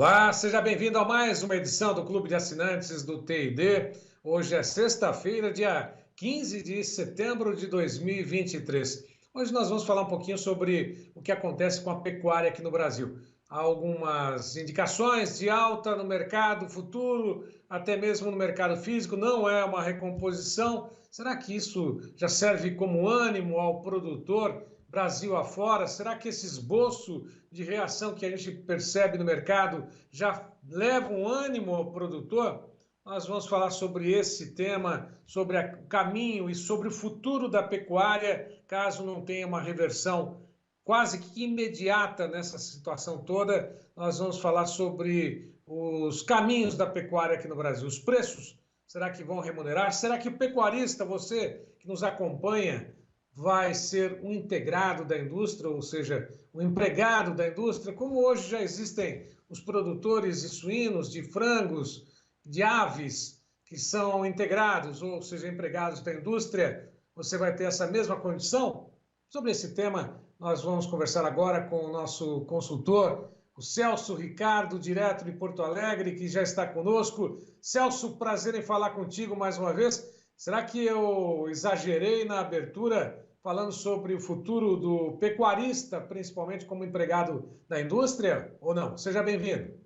Olá, seja bem-vindo a mais uma edição do Clube de Assinantes do TID. Hoje é sexta-feira, dia 15 de setembro de 2023. Hoje nós vamos falar um pouquinho sobre o que acontece com a pecuária aqui no Brasil. Há algumas indicações de alta no mercado futuro, até mesmo no mercado físico, não é uma recomposição. Será que isso já serve como ânimo ao produtor Brasil afora? Será que esse esboço de reação que a gente percebe no mercado já leva um ânimo ao produtor? Nós vamos falar sobre esse tema, sobre o caminho e sobre o futuro da pecuária, caso não tenha uma reversão quase que imediata nessa situação toda. Nós vamos falar sobre os caminhos da pecuária aqui no Brasil, os preços. Será que vão remunerar? Será que o pecuarista, você que nos acompanha, vai ser um integrado da indústria, ou seja, um empregado da indústria, como hoje já existem os produtores de suínos, de frangos, de aves, que são integrados, ou seja, empregados da indústria, você vai ter essa mesma condição? Sobre esse tema, nós vamos conversar agora com o nosso consultor, o Celso Ricardo, direto de Porto Alegre, que já está conosco. Celso, prazer em falar contigo mais uma vez. Será que eu exagerei na abertura falando sobre o futuro do pecuarista, principalmente como empregado da indústria, ou não? Seja bem-vindo.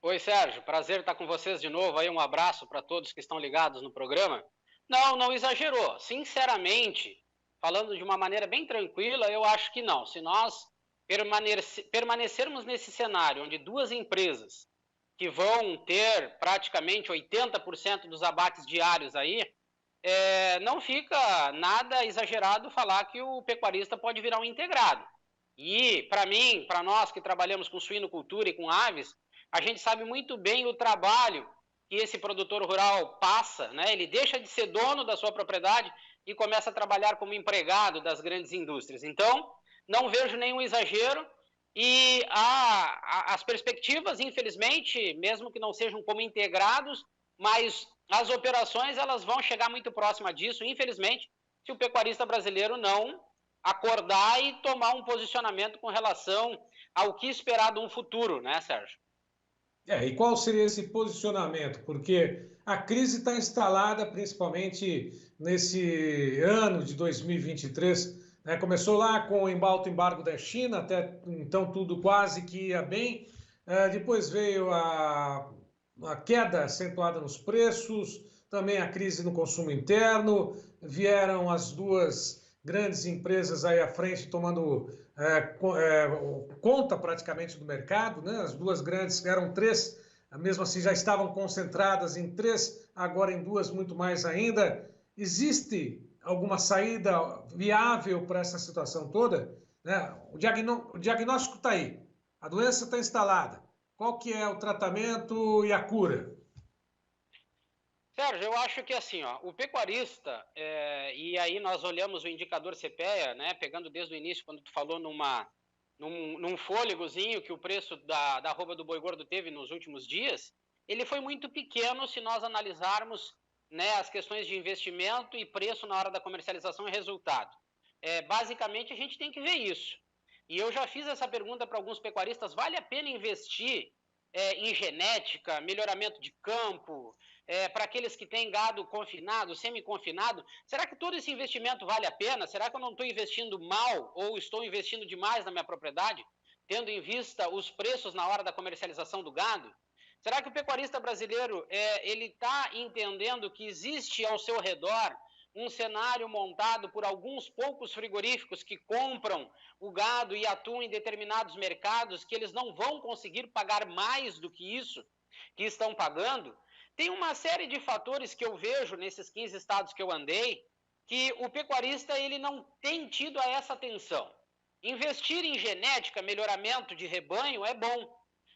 Oi, Sérgio, prazer estar com vocês de novo. Aí um abraço para todos que estão ligados no programa. Não exagerou. Sinceramente, falando de uma maneira bem tranquila, eu acho que não. Se nós permanecermos nesse cenário onde duas empresas que vão ter praticamente 80% dos abates diários aí, não fica nada exagerado falar que o pecuarista pode virar um integrado. E, para mim, para nós que trabalhamos com suinocultura e com aves, a gente sabe muito bem o trabalho que esse produtor rural passa, né? Ele deixa de ser dono da sua propriedade e começa a trabalhar como empregado das grandes indústrias. Então, não vejo nenhum exagero e as perspectivas, infelizmente, mesmo que não sejam como integrados, mas as operações elas vão chegar muito próxima disso, infelizmente, se o pecuarista brasileiro não acordar e tomar um posicionamento com relação ao que esperar de um futuro, né, Sérgio? E qual seria esse posicionamento? Porque a crise está instalada principalmente nesse ano de 2023, né? Começou lá com o alto embargo da China, até então tudo quase que ia bem. Depois veio a queda acentuada nos preços, também a crise no consumo interno, vieram as duas grandes empresas aí à frente tomando conta praticamente do mercado, né? As duas grandes, eram três, mesmo assim já estavam concentradas em três, agora em duas muito mais ainda. Existe alguma saída viável para essa situação toda? Né? O diagnóstico está aí, a doença está instalada. Qual que é o tratamento e a cura? Sérgio, eu acho que assim, ó, o pecuarista, e aí nós olhamos o indicador CPEA, né, pegando desde o início, quando tu falou num fôlegozinho que o preço da arroba do boi gordo teve nos últimos dias, ele foi muito pequeno se nós analisarmos, né, as questões de investimento e preço na hora da comercialização e resultado. Basicamente, a gente tem que ver isso. E eu já fiz essa pergunta para alguns pecuaristas, vale a pena investir em genética, melhoramento de campo, para aqueles que têm gado confinado, semi-confinado, será que todo esse investimento vale a pena? Será que eu não estou investindo mal ou estou investindo demais na minha propriedade, tendo em vista os preços na hora da comercialização do gado? Será que o pecuarista brasileiro ele está entendendo que existe ao seu redor um cenário montado por alguns poucos frigoríficos que compram o gado e atuam em determinados mercados, que eles não vão conseguir pagar mais do que isso que estão pagando? Tem uma série de fatores que eu vejo nesses 15 estados que eu andei, que o pecuarista ele não tem tido a essa atenção. Investir em genética, melhoramento de rebanho é bom,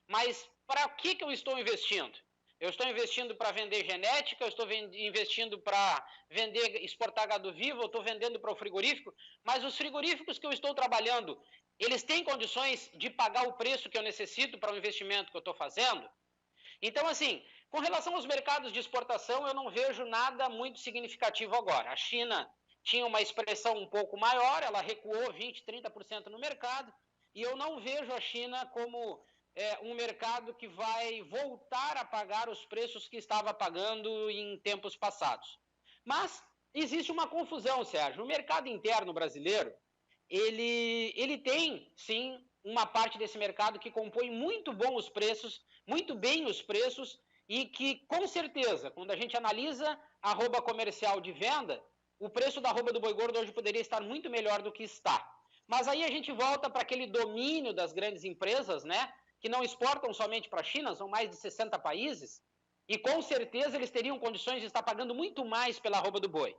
mas para que eu estou investindo? Eu estou investindo para vender genética, eu estou investindo para vender, exportar gado vivo, eu estou vendendo para o frigorífico, mas os frigoríficos que eu estou trabalhando, eles têm condições de pagar o preço que eu necessito para o investimento que eu estou fazendo? Então, assim, com relação aos mercados de exportação, eu não vejo nada muito significativo agora. A China tinha uma expressão um pouco maior, ela recuou 20%, 30% no mercado, e eu não vejo a China como um mercado que vai voltar a pagar os preços que estava pagando em tempos passados. Mas existe uma confusão, Sérgio. O mercado interno brasileiro, ele tem, sim, uma parte desse mercado que compõe muito bem os preços, e que, com certeza, quando a gente analisa a arroba comercial de venda, o preço da arroba do boi gordo hoje poderia estar muito melhor do que está. Mas aí a gente volta para aquele domínio das grandes empresas, né, que não exportam somente para a China, são mais de 60 países, e com certeza eles teriam condições de estar pagando muito mais pela arroba do boi.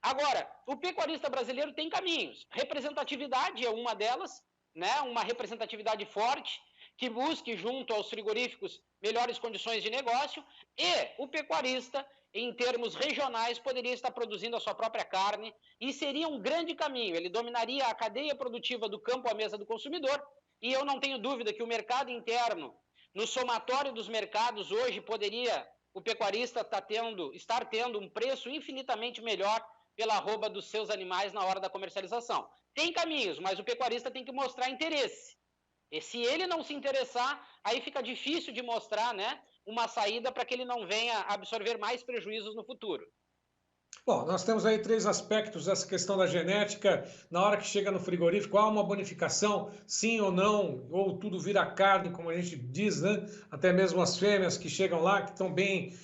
Agora, o pecuarista brasileiro tem caminhos. Representatividade é uma delas, né? Uma representatividade forte, que busque junto aos frigoríficos melhores condições de negócio, e o pecuarista, em termos regionais, poderia estar produzindo a sua própria carne, e seria um grande caminho. Ele dominaria a cadeia produtiva do campo à mesa do consumidor, e eu não tenho dúvida que o mercado interno, no somatório dos mercados, hoje poderia o pecuarista estar tendo um preço infinitamente melhor pela arroba dos seus animais na hora da comercialização. Tem caminhos, mas o pecuarista tem que mostrar interesse. E se ele não se interessar, aí fica difícil de mostrar, né, uma saída para que ele não venha absorver mais prejuízos no futuro. Bom, nós temos aí 3 aspectos dessa questão da genética. Na hora que chega no frigorífico, há uma bonificação, sim ou não, ou tudo vira carne, como a gente diz, né? Até mesmo as fêmeas que chegam lá, que estão bem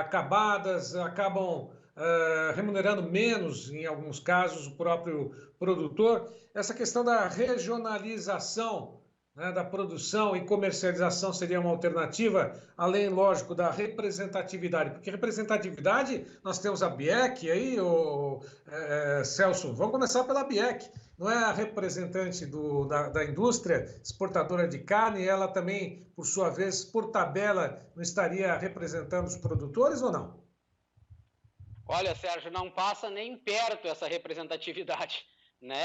acabadas, acabam remunerando menos, em alguns casos, o próprio produtor. Essa questão da regionalização, né, da produção e comercialização seria uma alternativa, além, lógico, da representatividade. Porque representatividade, nós temos a BIEC aí, Celso, vamos começar pela BIEC. Não é a representante da indústria exportadora de carne, ela também, por sua vez, por tabela, não estaria representando os produtores ou não? Olha, Sérgio, não passa nem perto essa representatividade. Né?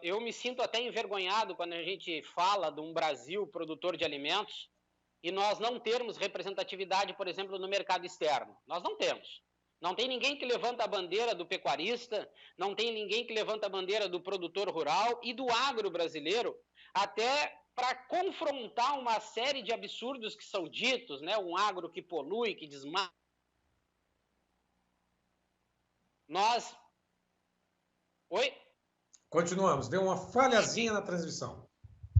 Eu me sinto até envergonhado quando a gente fala de um Brasil produtor de alimentos e nós não termos representatividade, por exemplo, no mercado externo. Nós não temos. Não tem ninguém que levanta a bandeira do pecuarista, não tem ninguém que levanta a bandeira do produtor rural e do agro brasileiro, até para confrontar uma série de absurdos que são ditos, né? Um agro que polui, que desmata. Oi? Continuamos. Deu uma falhazinha na transmissão.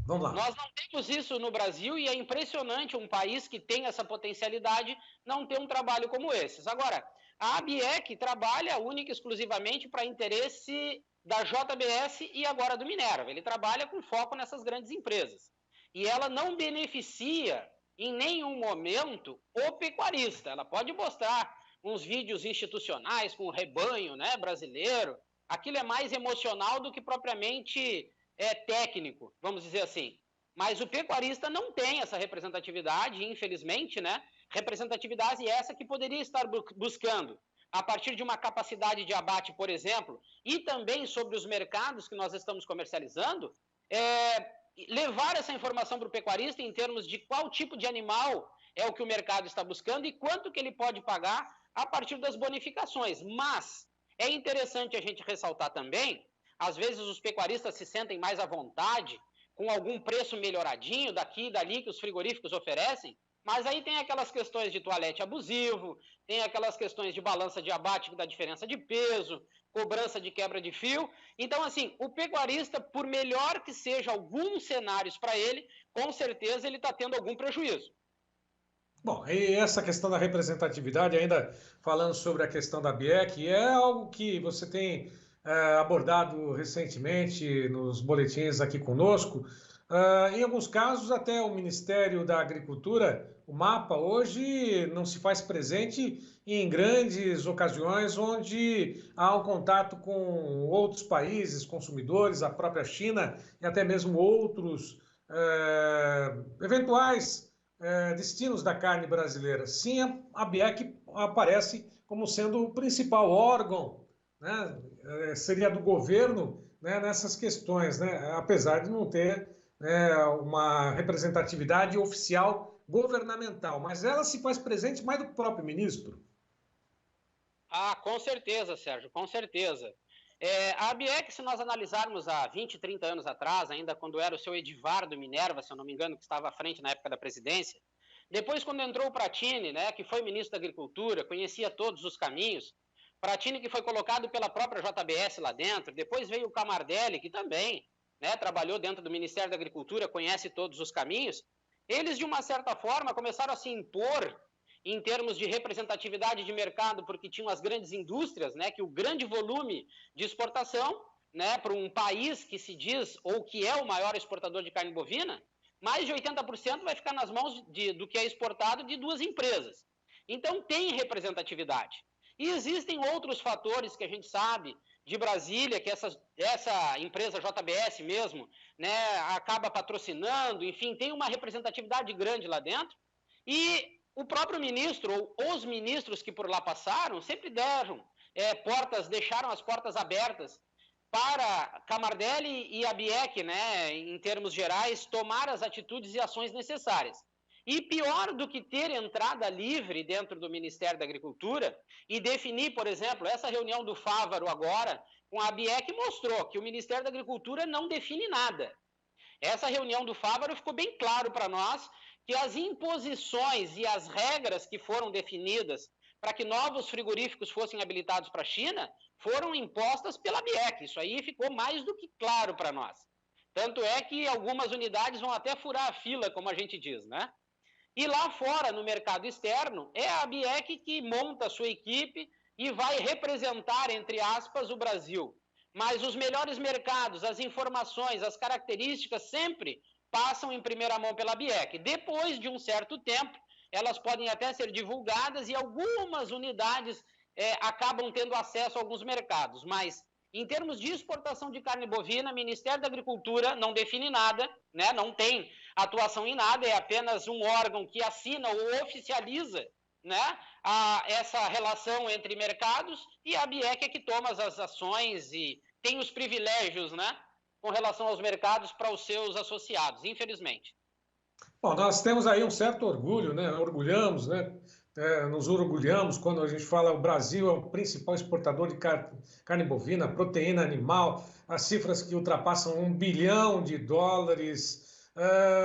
Vamos lá. Nós não temos isso no Brasil e é impressionante um país que tem essa potencialidade não ter um trabalho como esses. Agora, a ABIEC trabalha única e exclusivamente para interesse da JBS e agora do Minerva. Ele trabalha com foco nessas grandes empresas. E ela não beneficia em nenhum momento o pecuarista. Ela pode mostrar uns vídeos institucionais com o rebanho, né, brasileiro. Aquilo é mais emocional do que propriamente técnico, vamos dizer assim. Mas o pecuarista não tem essa representatividade, infelizmente, né? Representatividade essa que poderia estar buscando, a partir de uma capacidade de abate, por exemplo, e também sobre os mercados que nós estamos comercializando, levar essa informação para o pecuarista em termos de qual tipo de animal é o que o mercado está buscando e quanto que ele pode pagar a partir das bonificações. Mas é interessante a gente ressaltar também, às vezes os pecuaristas se sentem mais à vontade, com algum preço melhoradinho daqui e dali que os frigoríficos oferecem, mas aí tem aquelas questões de toalete abusivo, tem aquelas questões de balança de abate que dá diferença de peso, cobrança de quebra de fio. Então, assim, o pecuarista, por melhor que seja alguns cenários para ele, com certeza ele está tendo algum prejuízo. Bom, e essa questão da representatividade, ainda falando sobre a questão da BIEC, é algo que você tem abordado recentemente nos boletins aqui conosco. Em alguns casos, até o Ministério da Agricultura, o MAPA, hoje não se faz presente em grandes ocasiões onde há um contato com outros países, consumidores, a própria China e até mesmo outros eventuais destinos da carne brasileira. Sim, a BIEC aparece como sendo o principal órgão, né, seria do governo, né, nessas questões, né, apesar de não ter uma representatividade oficial governamental, mas ela se faz presente mais do que o próprio ministro. Ah, com certeza, Sérgio, com certeza. A ABIEC, se nós analisarmos há 20, 30 anos atrás, ainda quando era o seu Edivardo Minerva, se eu não me engano, que estava à frente na época da presidência, depois quando entrou o Pratini, né, que foi ministro da Agricultura, conhecia todos os caminhos, Pratini que foi colocado pela própria JBS lá dentro, depois veio o Camardelli, que também, né, trabalhou dentro do Ministério da Agricultura, conhece todos os caminhos, eles de uma certa forma começaram a se impor em termos de representatividade de mercado, porque tinham as grandes indústrias, né, que o grande volume de exportação, né, para um país que se diz, ou que é o maior exportador de carne bovina, mais de 80% vai ficar nas mãos do que é exportado de duas empresas. Então, tem representatividade. E existem outros fatores que a gente sabe de Brasília, que essa empresa JBS mesmo, né, acaba patrocinando, enfim, tem uma representatividade grande lá dentro. E o próprio ministro, ou os ministros que por lá passaram, sempre deixaram as portas abertas para Camardelli e ABIEC, né, em termos gerais, tomar as atitudes e ações necessárias. E pior do que ter entrada livre dentro do Ministério da Agricultura e definir, por exemplo, essa reunião do Fávaro agora com a ABIEC mostrou que o Ministério da Agricultura não define nada. Essa reunião do Fávaro ficou bem claro para nós que as imposições e as regras que foram definidas para que novos frigoríficos fossem habilitados para a China foram impostas pela ABIEC. Isso aí ficou mais do que claro para nós. Tanto é que algumas unidades vão até furar a fila, como a gente diz, né? E lá fora, no mercado externo, é a ABIEC que monta a sua equipe e vai representar, entre aspas, o Brasil. Mas os melhores mercados, as informações, as características sempre passam em primeira mão pela ABIEC. Depois de um certo tempo, elas podem até ser divulgadas e algumas unidades acabam tendo acesso a alguns mercados. Mas, em termos de exportação de carne bovina, o Ministério da Agricultura não define nada, né? Não tem atuação em nada, é apenas um órgão que assina ou oficializa, né, essa relação entre mercados, e a ABIEC é que toma as ações e tem os privilégios, né, com relação aos mercados para os seus associados, infelizmente. Bom, nós temos aí um certo orgulho, né? Orgulhamos, né? Nos orgulhamos quando a gente fala o Brasil é o principal exportador de carne bovina, proteína animal, as cifras que ultrapassam US$ 1 bilhão.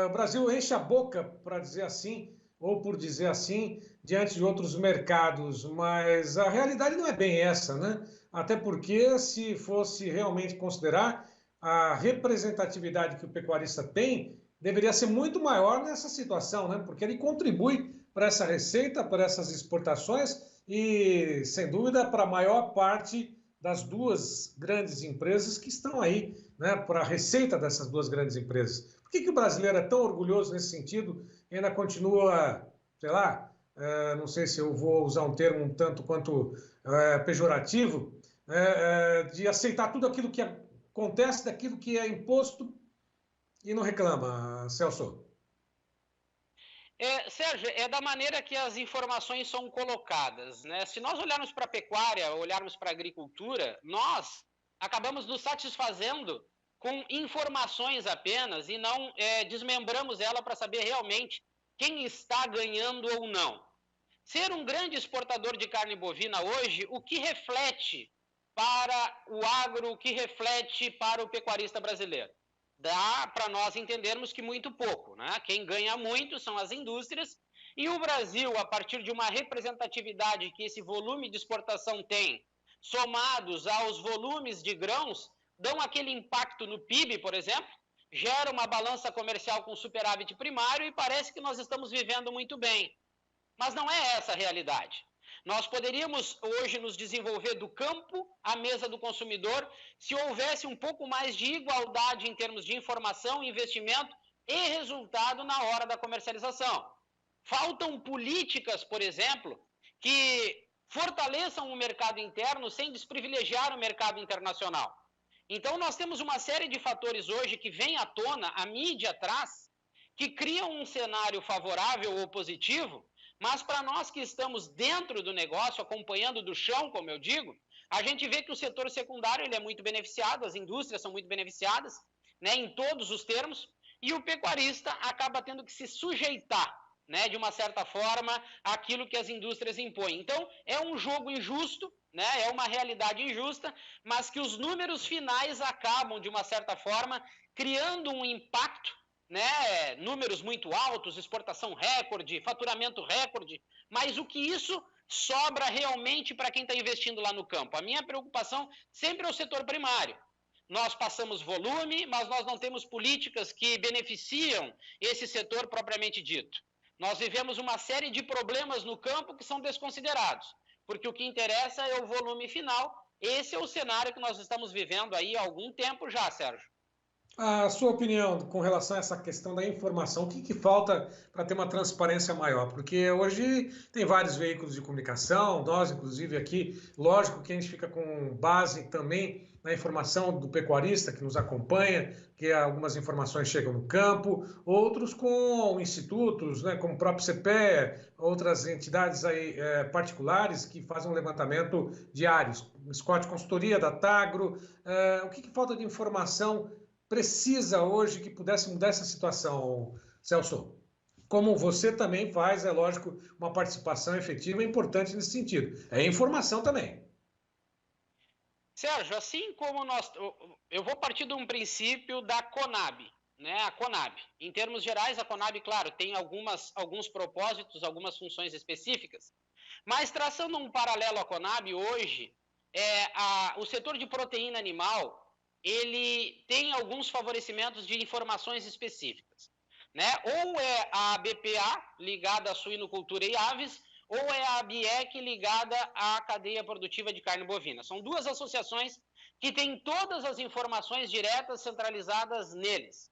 O Brasil enche a boca, para dizer assim, ou por dizer assim, diante de outros mercados, mas a realidade não é bem essa, né? Até porque, se fosse realmente considerar a representatividade que o pecuarista tem, deveria ser muito maior nessa situação, né? Porque ele contribui para essa receita, para essas exportações e, sem dúvida, para a maior parte das duas grandes empresas que estão aí, né? Para a receita dessas duas grandes empresas. Por que o brasileiro é tão orgulhoso nesse sentido e ainda continua, sei lá, não sei se eu vou usar um termo um tanto quanto pejorativo, de aceitar tudo aquilo que acontece, daquilo que é imposto e não reclama, Celso? Sérgio, é da maneira que as informações são colocadas, né? Se nós olharmos para a pecuária, olharmos para a agricultura, nós acabamos nos satisfazendo com informações apenas e não desmembramos ela para saber realmente quem está ganhando ou não. Ser um grande exportador de carne bovina hoje, o que reflete para o agro, o que reflete para o pecuarista brasileiro? Dá para nós entendermos que muito pouco, né? Quem ganha muito são as indústrias, e o Brasil, a partir de uma representatividade que esse volume de exportação tem, somados aos volumes de grãos, dão aquele impacto no PIB, por exemplo, gera uma balança comercial com superávit primário e parece que nós estamos vivendo muito bem. Mas não é essa a realidade. Nós poderíamos hoje nos desenvolver do campo à mesa do consumidor se houvesse um pouco mais de igualdade em termos de informação, investimento e resultado na hora da comercialização. Faltam políticas, por exemplo, que fortaleçam o mercado interno sem desprivilegiar o mercado internacional. Então, nós temos uma série de fatores hoje que vêm à tona, a mídia traz, que criam um cenário favorável ou positivo, mas para nós que estamos dentro do negócio, acompanhando do chão, como eu digo, a gente vê que o setor secundário ele é muito beneficiado, as indústrias são muito beneficiadas, né, em todos os termos, e o pecuarista acaba tendo que se sujeitar, né, de uma certa forma, aquilo que as indústrias impõem. Então, é um jogo injusto, né, é uma realidade injusta, mas que os números finais acabam, de uma certa forma, criando um impacto, né, números muito altos, exportação recorde, faturamento recorde, mas o que isso sobra realmente para quem está investindo lá no campo? A minha preocupação sempre é o setor primário. Nós passamos volume, mas nós não temos políticas que beneficiam esse setor propriamente dito. Nós vivemos uma série de problemas no campo que são desconsiderados, porque o que interessa é o volume final. Esse é o cenário que nós estamos vivendo aí há algum tempo já, Sérgio. A sua opinião com relação a essa questão da informação, o que falta para ter uma transparência maior? Porque hoje tem vários veículos de comunicação, nós, inclusive, aqui, lógico que a gente fica com base também na informação do pecuarista que nos acompanha, que algumas informações chegam no campo, outros com institutos, né, como o próprio CPEA, outras entidades aí, particulares que fazem um levantamento diário, Scott Consultoria, da Tagro. O que falta de informação precisa hoje que pudesse mudar essa situação, Celso? Como você também faz, é lógico, uma participação efetiva e importante nesse sentido. É informação também. Sérgio, assim como eu vou partir de um princípio da Conab, né? A Conab. Em termos gerais, a Conab, claro, tem alguns propósitos, algumas funções específicas, mas traçando um paralelo à Conab, hoje, o setor de proteína animal, ele tem alguns favorecimentos de informações específicas, né? Ou é a BPA, ligada à suinocultura e aves, ou é a ABIEC, ligada à cadeia produtiva de carne bovina. São duas associações que têm todas as informações diretas centralizadas neles.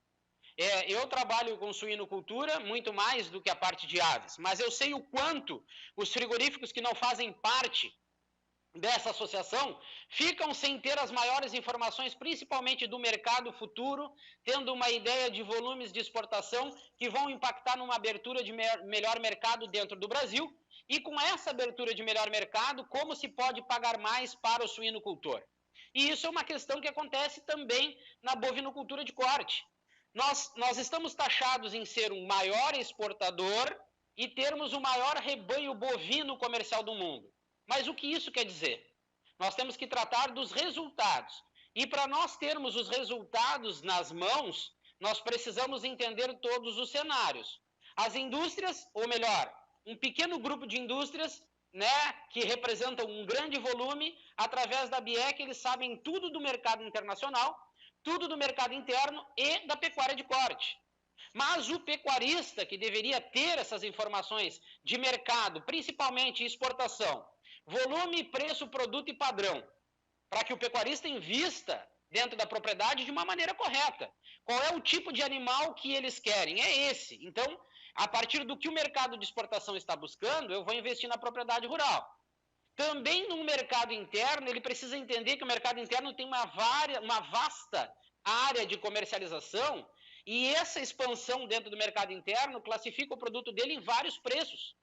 Eu trabalho com suinocultura muito mais do que a parte de aves, mas eu sei o quanto os frigoríficos que não fazem parte dessa associação ficam sem ter as maiores informações, principalmente do mercado futuro, tendo uma ideia de volumes de exportação que vão impactar numa abertura de melhor mercado dentro do Brasil, e com essa abertura de melhor mercado, como se pode pagar mais para o suinocultor. E isso é uma questão que acontece também na bovinocultura de corte. Nós estamos taxados em ser um maior exportador e termos o maior rebanho bovino comercial do mundo. Mas o que isso quer dizer? Nós temos que tratar dos resultados. E para nós termos os resultados nas mãos, nós precisamos entender todos os cenários. As indústrias, ou melhor, um pequeno grupo de indústrias, né, que representam um grande volume, através da BIEC, eles sabem tudo do mercado internacional, tudo do mercado interno e da pecuária de corte. Mas o pecuarista, que deveria ter essas informações de mercado, principalmente exportação, volume, preço, produto e padrão, para que o pecuarista invista dentro da propriedade de uma maneira correta. Qual é o tipo de animal que eles querem? É esse. Então, a partir do que o mercado de exportação está buscando, eu vou investir na propriedade rural. Também no mercado interno, ele precisa entender que o mercado interno tem uma vasta área de comercialização, e essa expansão dentro do mercado interno classifica o produto dele em vários preços.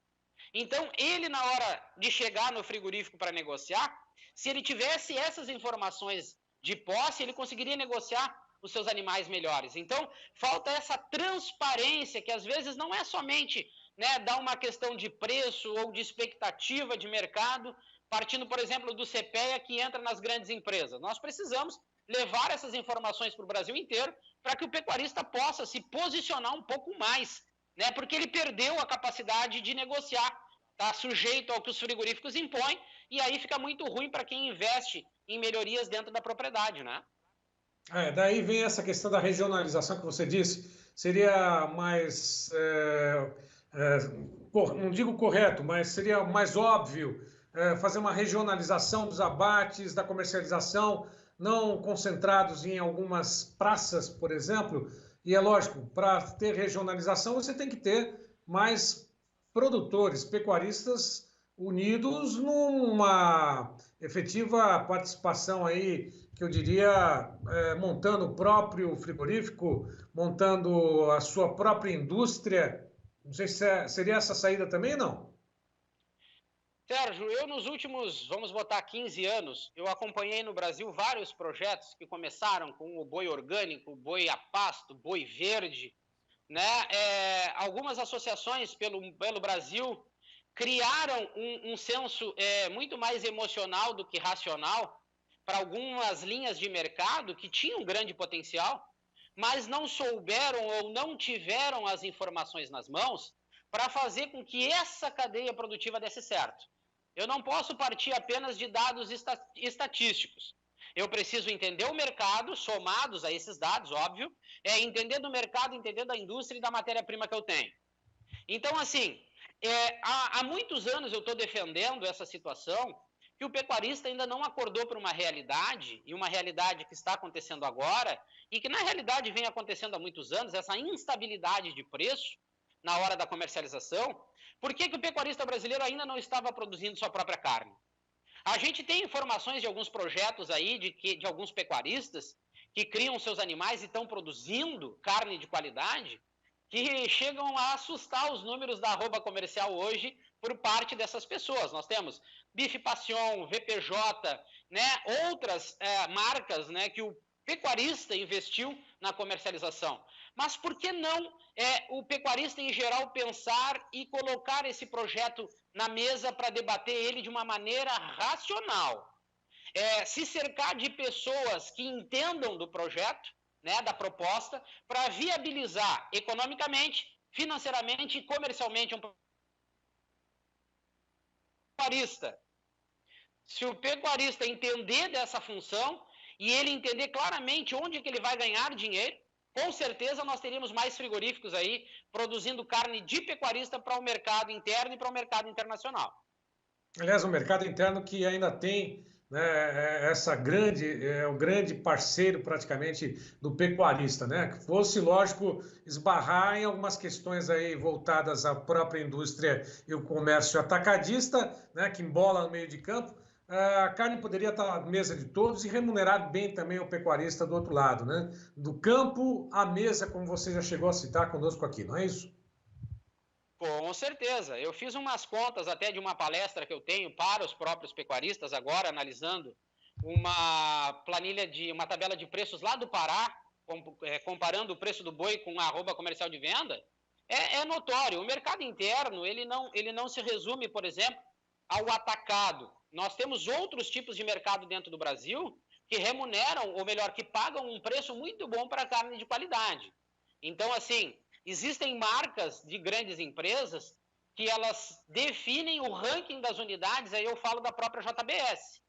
Então, ele, na hora de chegar no frigorífico para negociar, se ele tivesse essas informações de posse, ele conseguiria negociar os seus animais melhores. Então, falta essa transparência, que às vezes não é somente, né, dar uma questão de preço ou de expectativa de mercado, partindo, por exemplo, do CPEA, que entra nas grandes empresas. Nós precisamos levar essas informações para o Brasil inteiro, para que o pecuarista possa se posicionar um pouco mais, né, porque ele perdeu a capacidade de negociar. Está sujeito ao que os frigoríficos impõem, e aí fica muito ruim para quem investe em melhorias dentro da propriedade, né? Daí vem essa questão da regionalização que você disse, seria mais, não digo correto, mas seria mais óbvio fazer uma regionalização dos abates, da comercialização, não concentrados em algumas praças, por exemplo. E é lógico, para ter regionalização você tem que ter mais produtores, pecuaristas unidos numa efetiva participação aí, que eu diria, montando o próprio frigorífico, montando a sua própria indústria. Não sei se seria essa saída também, não? Sérgio, eu nos últimos, vamos botar 15 anos, eu acompanhei no Brasil vários projetos que começaram com o boi orgânico, o boi a pasto, boi verde, né, algumas associações pelo Brasil criaram um senso muito mais emocional do que racional para algumas linhas de mercado que tinham grande potencial, mas não souberam ou não tiveram as informações nas mãos para fazer com que essa cadeia produtiva desse certo. Eu não posso partir apenas de dados estatísticos. Eu preciso entender o mercado, somados a esses dados, óbvio, entender do mercado, entender da indústria e da matéria-prima que eu tenho. Então, assim, há muitos anos eu estou defendendo essa situação, que o pecuarista ainda não acordou para uma realidade, e uma realidade que está acontecendo agora, e que na realidade vem acontecendo há muitos anos, essa instabilidade de preço na hora da comercialização. Por que o pecuarista brasileiro ainda não estava produzindo sua própria carne? A gente tem informações de alguns projetos aí, de alguns pecuaristas que criam seus animais e estão produzindo carne de qualidade, que chegam a assustar os números da arroba comercial hoje por parte dessas pessoas. Nós temos Bife Passion, VPJ, né, outras marcas, né, que o pecuarista investiu na comercialização. Mas por que não o pecuarista em geral pensar e colocar esse projeto na mesa para debater ele de uma maneira racional? Se cercar de pessoas que entendam do projeto, né, da proposta, para viabilizar economicamente, financeiramente e comercialmente um pecuarista. Se o pecuarista entender dessa função e ele entender claramente onde que ele vai ganhar dinheiro, com certeza nós teríamos mais frigoríficos aí produzindo carne de pecuarista para o mercado interno e para o mercado internacional. Aliás, um mercado interno que ainda tem, né, o grande parceiro praticamente do pecuarista, né? Que fosse, lógico, esbarrar em algumas questões aí voltadas à própria indústria e o comércio atacadista, né, que embola no meio de campo. A carne poderia estar à mesa de todos e remunerar bem também o pecuarista do outro lado, né? Do campo à mesa, como você já chegou a citar conosco aqui, não é isso? Com certeza. Eu fiz umas contas até de uma palestra que eu tenho para os próprios pecuaristas agora, analisando uma planilha uma tabela de preços lá do Pará, comparando o preço do boi com a arroba comercial de venda. É notório. O mercado interno, ele não se resume, por exemplo, ao atacado. Nós temos outros tipos de mercado dentro do Brasil que remuneram, ou melhor, que pagam um preço muito bom para carne de qualidade. Então, assim, existem marcas de grandes empresas que elas definem o ranking das unidades, aí eu falo da própria JBS.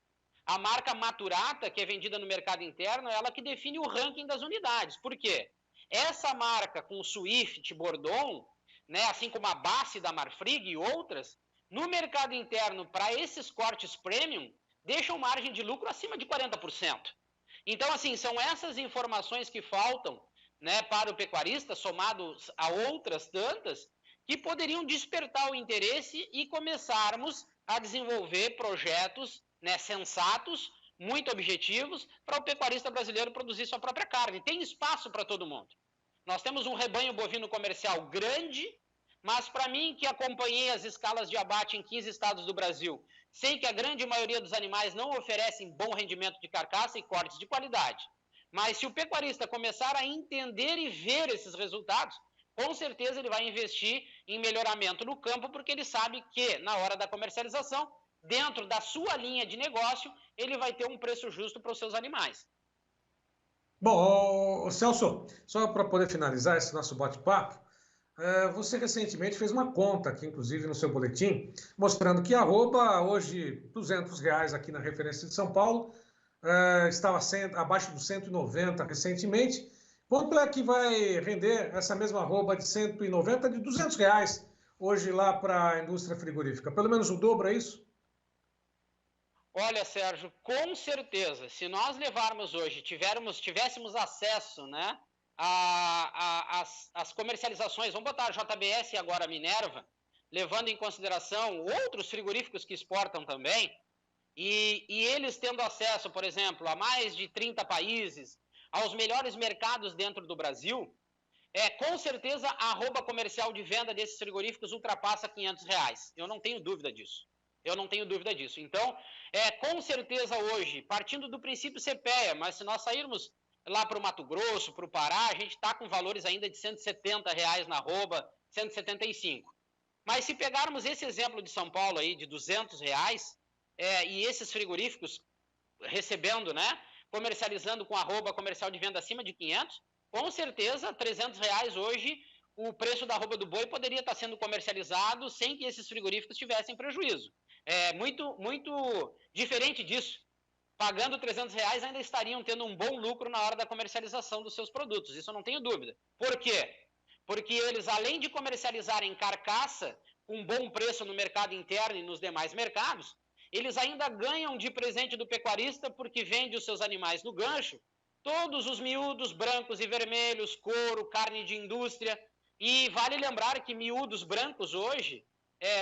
A marca Maturata, que é vendida no mercado interno, é ela que define o ranking das unidades. Por quê? Essa marca com Swift, Bordon, né, assim como a Bassi da Marfrig e outras, no mercado interno, para esses cortes premium, deixam margem de lucro acima de 40%. Então, assim, são essas informações que faltam, né, para o pecuarista, somados a outras tantas, que poderiam despertar o interesse e começarmos a desenvolver projetos, né, sensatos, muito objetivos, para o pecuarista brasileiro produzir sua própria carne. Tem espaço para todo mundo. Nós temos um rebanho bovino comercial grande, mas para mim, que acompanhei as escalas de abate em 15 estados do Brasil, sei que a grande maioria dos animais não oferecem bom rendimento de carcaça e cortes de qualidade. Mas se o pecuarista começar a entender e ver esses resultados, com certeza ele vai investir em melhoramento no campo, porque ele sabe que, na hora da comercialização, dentro da sua linha de negócio, ele vai ter um preço justo para os seus animais. Bom, Celso, só para poder finalizar esse nosso bate-papo, você recentemente fez uma conta aqui, inclusive no seu boletim, mostrando que a arroba, hoje R$ 200 aqui na referência de São Paulo, estava abaixo dos 190 recentemente. Quanto é que vai render essa mesma arroba de 190 de R$ 200 hoje lá para a indústria frigorífica? Pelo menos o dobro, é isso? Olha, Sérgio, com certeza, se nós levarmos hoje, tivéssemos acesso, né, às comercializações, vamos botar a JBS e agora a Minerva, levando em consideração outros frigoríficos que exportam também, e eles tendo acesso, por exemplo, a mais de 30 países, aos melhores mercados dentro do Brasil, com certeza a arroba comercial de venda desses frigoríficos ultrapassa R$ 500. Eu não tenho dúvida disso. Eu não tenho dúvida disso. Então, com certeza hoje, partindo do princípio CPEA, mas se nós sairmos lá para o Mato Grosso, para o Pará, a gente está com valores ainda de R$170 na arroba, 175. Mas se pegarmos esse exemplo de São Paulo aí, de R$200, e esses frigoríficos recebendo, né, comercializando com arroba comercial de venda acima de 500, com certeza R$300 hoje o preço da arroba do boi poderia estar sendo comercializado sem que esses frigoríficos tivessem prejuízo. É muito diferente disso. Pagando R$300 ainda estariam tendo um bom lucro na hora da comercialização dos seus produtos, isso eu não tenho dúvida. Por quê? Porque eles, além de comercializarem carcaça com bom preço no mercado interno e nos demais mercados, eles ainda ganham de presente do pecuarista porque vende os seus animais no gancho, todos os miúdos brancos e vermelhos, couro, carne de indústria. E vale lembrar que miúdos brancos hoje,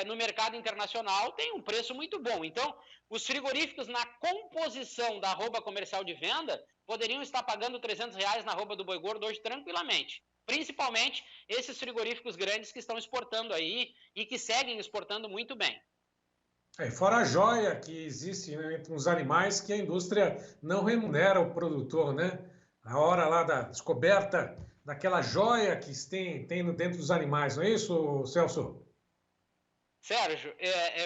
no mercado internacional, tem um preço muito bom. Então, os frigoríficos na composição da arroba comercial de venda poderiam estar pagando R$300 na arroba do boi gordo hoje tranquilamente. Principalmente esses frigoríficos grandes que estão exportando aí e que seguem exportando muito bem. Fora a joia que existe, né, entre os animais que a indústria não remunera o produtor, né? A hora lá da descoberta daquela joia que tem dentro dos animais, não é isso, Celso? Sérgio,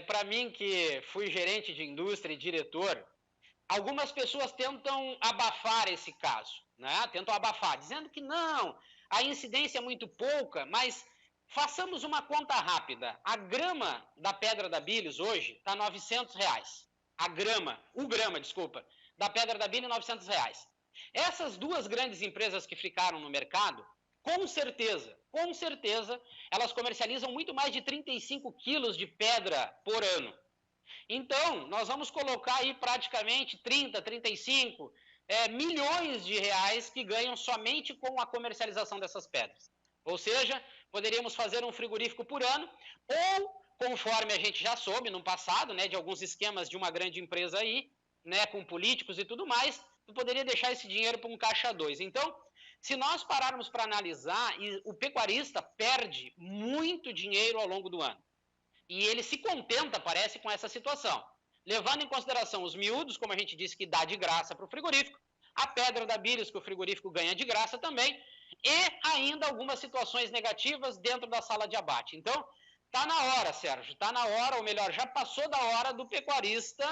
para mim que fui gerente de indústria e diretor, algumas pessoas tentam abafar esse caso, né? Tentam abafar, dizendo que não, a incidência é muito pouca, mas façamos uma conta rápida. A grama da Pedra da Bilhos hoje está R$900. O grama, desculpa, da Pedra da Bilhos R$900. Essas duas grandes empresas que ficaram no mercado, com certeza, elas comercializam muito mais de 35 quilos de pedra por ano. Então, nós vamos colocar aí praticamente 30, 35 milhões de reais que ganham somente com a comercialização dessas pedras. Ou seja, poderíamos fazer um frigorífico por ano, ou, conforme a gente já soube no passado, né, de alguns esquemas de uma grande empresa aí, né, com políticos e tudo mais, tu poderia deixar esse dinheiro para um caixa 2. Então, se nós pararmos para analisar, o pecuarista perde muito dinheiro ao longo do ano. E ele se contenta, parece, com essa situação. Levando em consideração os miúdos, como a gente disse, que dá de graça para o frigorífico, a Pedra da Bilhos, que o frigorífico ganha de graça também, e ainda algumas situações negativas dentro da sala de abate. Então, está na hora, Sérgio, está na hora, ou melhor, já passou da hora do pecuarista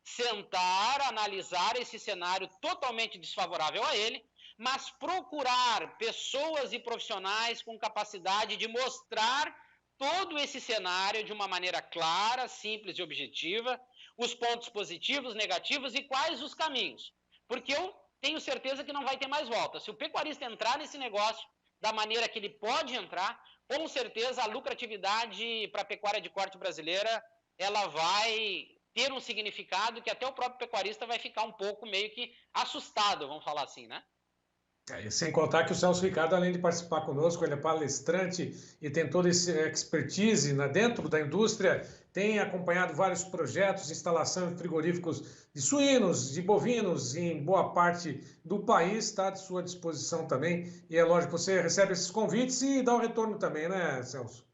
sentar, analisar esse cenário totalmente desfavorável a ele, mas procurar pessoas e profissionais com capacidade de mostrar todo esse cenário de uma maneira clara, simples e objetiva, os pontos positivos, negativos e quais os caminhos. Porque eu tenho certeza que não vai ter mais volta. Se o pecuarista entrar nesse negócio da maneira que ele pode entrar, com certeza a lucratividade para a pecuária de corte brasileira, ela vai ter um significado que até o próprio pecuarista vai ficar um pouco meio que assustado, vamos falar assim, né? Sem contar que o Celso Ricardo, além de participar conosco, ele é palestrante e tem toda essa expertise dentro da indústria, tem acompanhado vários projetos de instalação de frigoríficos de suínos, de bovinos, em boa parte do país, está à sua disposição também. E é lógico, você recebe esses convites e dá o retorno também, né, Celso?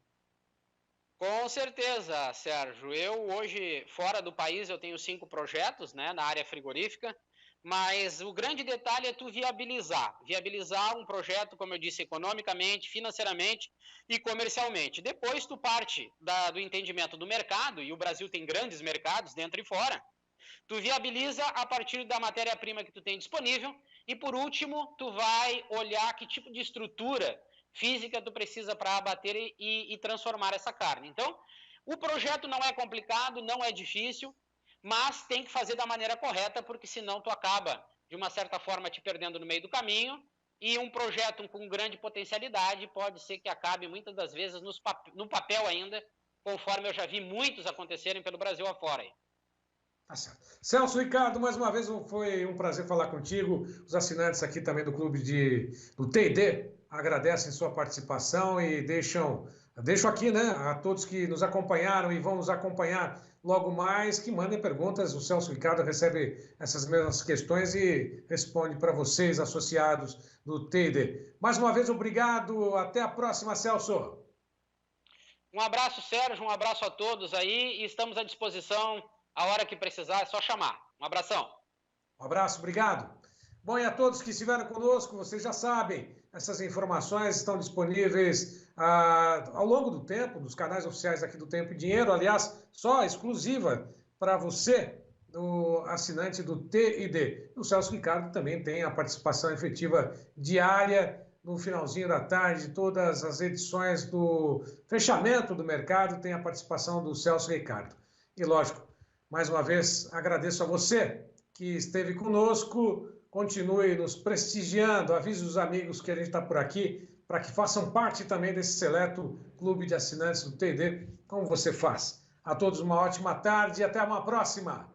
Com certeza, Sérgio. Eu hoje, fora do país, eu tenho 5 projetos, né, na área frigorífica. Mas o grande detalhe é tu viabilizar um projeto, como eu disse, economicamente, financeiramente e comercialmente. Depois tu parte do entendimento do mercado, e o Brasil tem grandes mercados dentro e fora, tu viabiliza a partir da matéria-prima que tu tem disponível e, por último, tu vai olhar que tipo de estrutura física tu precisa para abater e transformar essa carne. Então, o projeto não é complicado, não é difícil, mas tem que fazer da maneira correta, porque senão tu acaba, de uma certa forma, te perdendo no meio do caminho, e um projeto com grande potencialidade pode ser que acabe, muitas das vezes, no papel ainda, conforme eu já vi muitos acontecerem pelo Brasil afora. Aí. Tá certo. Celso Ricardo, mais uma vez foi um prazer falar contigo. Os assinantes aqui também do Clube do TD agradecem sua participação e deixo aqui, né, a todos que nos acompanharam e vão nos acompanhar logo mais, que mandem perguntas. O Celso Ricardo recebe essas mesmas questões e responde para vocês, associados do TD. Mais uma vez, obrigado. Até a próxima, Celso. Um abraço, Sérgio, um abraço a todos aí e estamos à disposição. A hora que precisar é só chamar. Um abração. Um abraço, obrigado. Bom, e a todos que estiveram conosco, vocês já sabem, essas informações estão disponíveis ao longo do tempo, nos canais oficiais aqui do Tempo e Dinheiro, aliás, só exclusiva para você, do assinante do TID. O Celso Ricardo também tem a participação efetiva diária, no finalzinho da tarde, todas as edições do fechamento do mercado tem a participação do Celso Ricardo. E, lógico, mais uma vez, agradeço a você que esteve conosco, continue nos prestigiando, avise os amigos que a gente está por aqui, para que façam parte também desse seleto clube de assinantes do TID, como você faz. A todos uma ótima tarde e até uma próxima!